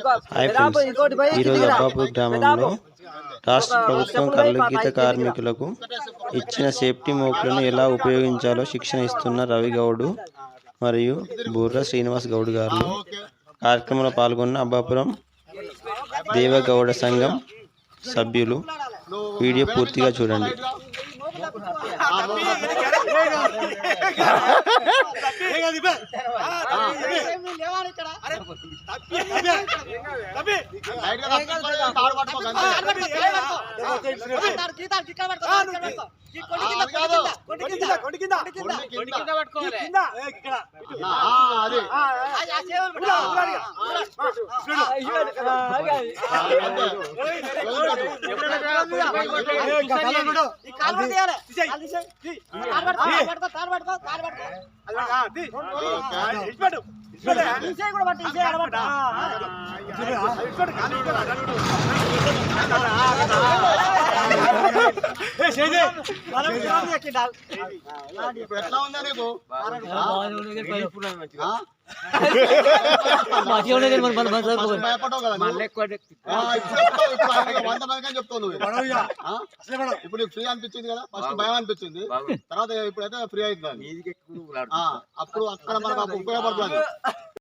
Hi friends, ఈరోజు అబ్బాపూర్ గ్రామంలో రాష్ట్ర ప్రభుత్వం కల్లు గీత కార్మికులకు ఇచ్చిన సేఫ్టీ మోకులను ఎలా ఉపయోగించాలో శిక్షణ ఇస్తున్న రవి గౌడ్ మరియు బుర్ర శ్రీనివాస్ గౌడ్ గారు కార్యక్రమంలో పాల్గొన్న అబ్బాపురం దేవగౌడ సంఘం సభ్యులు. వీడియో పూర్తిగా చూడండి. ఎట్లా ఉందా నీకు? ఇప్పుడు ఫ్రీ అనిపించింది కదా, ఫస్ట్ భయం అనిపించింది, తర్వాత ఇప్పుడైతే ఫ్రీ అవుతుంది. అప్పుడు అక్కడ మనకు ఉపయోగపడుతుంది.